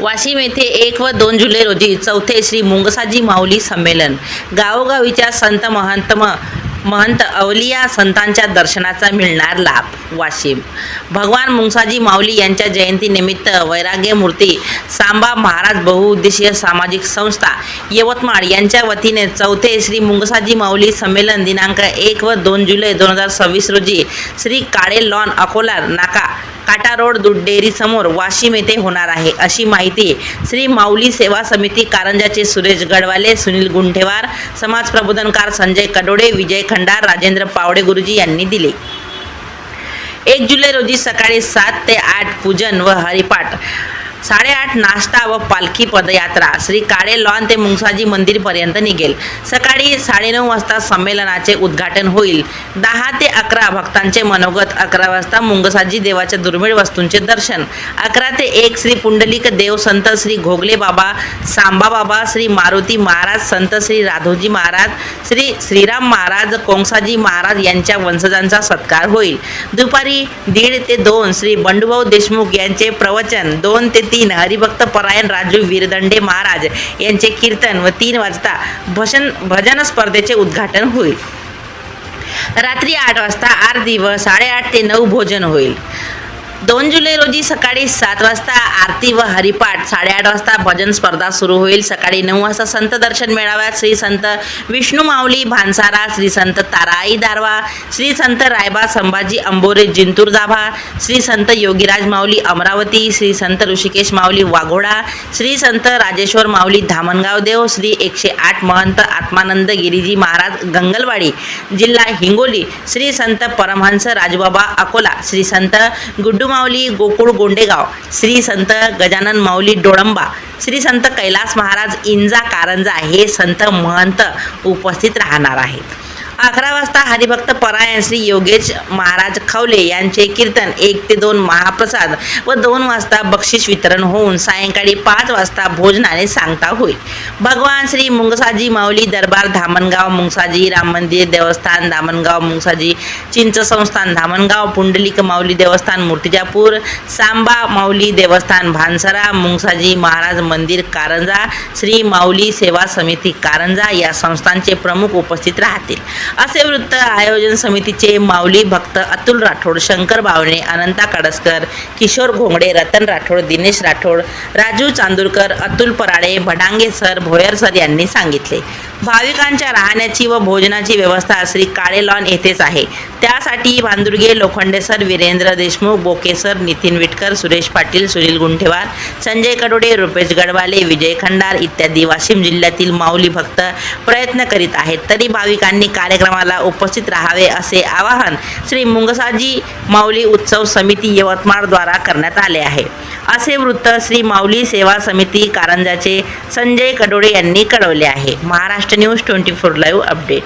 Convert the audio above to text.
वाशिम येथे 1 व 2 जुलै रोजी चौथे श्री मुंगसाजी माऊली संमेलन. गावोगावीच्या संत महंत अवलिया संतांच्या दर्शनाचा मिळणार लाभ. वाशिम. भगवान मुंगसाजी माऊली यांच्या जयंतीनिमित्त वैराग्य मूर्ती सांबा महाराज बहुउद्देशीय सामाजिक संस्था यवतमाळ यांच्या वतीने चौथे श्री मुंगसाजी माऊली संमेलन दिनांक 1 व 2 जुलै 2026 रोजी श्री काळे लॉन अकोला नाका काटा रोड दूध डेअरी समोर वाशिम येथे होणार आहे, अशी माहिती श्री माऊली सेवा समिती कारंजाचे सुरेश गडवाले, सुनील गुंठेवार, समाज प्रबोधनकार संजय कडोडे, विजय खंडार, राजेंद्र पावडे गुरुजी यांनी दिली. 1 जुलै रोजी सकाळी 7 ते 8 पूजन व हरिपाठ, 8:30 नाश्ता व पालखी पदयात्रा श्री काळे लॉन ते मुंगसाजी मंदिर पर्यंत निघेल. सकाळी 9:30 वाजता संमेलनाचे उद्घाटन होईल. 10 ते 11 भक्तांचे मनोगत, 11 वाजता मुंगसाजी देवाच्या दुर्मिळ वस्तूंचे दर्शन, 11 ते 1 श्री पुंडलिक देव संत श्री घोगले बाबा, सांबा बाबा, श्री मारुती महाराज, संत श्री राधोजी महाराज, श्री श्रीराम महाराज, कोंगसाजी महाराज यांच्या वंशजांचा सत्कार होईल. दुपारी 1:30 ते 2 श्री बंडूभाऊ देशमुख यांचे प्रवचन, 2 ते 3 हरिभक्त परायण राजू वीरदंडे महाराज यांचे कीर्तन व 3 वाजता भजन स्पर्धेचे उद्घाटन होईल. रात्री 8 वाजता आरती व 8:30 ते 9 भोजन होईल. 2 जुलै रोजी सकाळी 7 वाजता आरती व हरिपाठ, 8:30 वाजता भजन स्पर्धा सुरू होईल. सकाळी 9 वाजता संत दर्शन मेळाव्यात श्री संत विष्णू माऊली भानसारा, श्री संत ताराई दारवा, श्री संत रायबा संभाजी अंबोरे जिंतूर दाभा, श्री संत योगीराज माऊली अमरावती, श्री संत ऋषिकेश माऊली वाघोडा, श्री संत राजेश्वर माऊली धामणगाव देव, श्री 108 महंत आत्मानंद गिरीजी महाराज गंगलवाडी जिल्हा हिंगोली, श्री संत परमहंस राजबाबा अकोला, श्री संत गुड्डू माऊली गोकुळ गोंडेगाव, श्री संत गजानन माऊली डोळंबा, श्री संत कैलास महाराज इंजा कारंजा हे संत महंत उपस्थित राहणार आहेत. 11 वाजता हरिभक्त परायण श्री योगेश महाराज खवले यांचे कीर्तन, 1 ते 2 महाप्रसाद व 2 वाजता बक्षीस वितरण होऊन सायंकाळी 5 वाजता भोजनाने सांगता होईल. भगवान श्री मुंगसाजी माऊली दरबार धामणगाव, मुंगसाजी राम मंदिर देवस्थान धामणगाव, मुंगसाजी चिंच संस्थान धामणगाव, पुंडलिक माऊली देवस्थान मूर्तिजापूर, सांबा माऊली देवस्थान भानसरा, मुंगसाजी महाराज मंदिर कारंजा, श्री माऊली सेवा समिती कारंजा या संस्थांचे प्रमुख उपस्थित राहतील, असे वृत्त आयोजन समितीचे माऊली भक्त अतुल राठोड, शंकर बावणे, अनंता कडसकर, किशोर घोंगडे, Ratan Rathod, Dinesh Rathod, Raju Chandurkar, Atul parade, Bhadange sir, Bhoyar sir यांनी सांगितले. भाविकांच्या राहण्याची व भोजनाची व्यवस्था श्री काळे लॉन येथेच आहे. त्यासाठी भांदुर्गे, लोखंडे सर, वीरेंद्र देशमुख, बोके सर, नितीन विटकर, सुरेश पाटील, सुनील गुंठेवार, संजय कडोडे, रुपेश गडवाले, विजय खंडार इत्यादी वाशिम जिल्ह्यातील माऊली भक्त प्रयत्न करीत आहेत. तरी भाविकांनी कार्यक्रमाला उपस्थित राहावे असे आवाहन श्री मुंगसाजी माऊली उत्सव समिती यवतमाळ द्वारा करण्यात आले आहे, असे वृत्त श्री माऊली सेवा समिती कारंजाचे संजय कडोडे यांनी कळवले आहे. Maharashtra news 24 live update.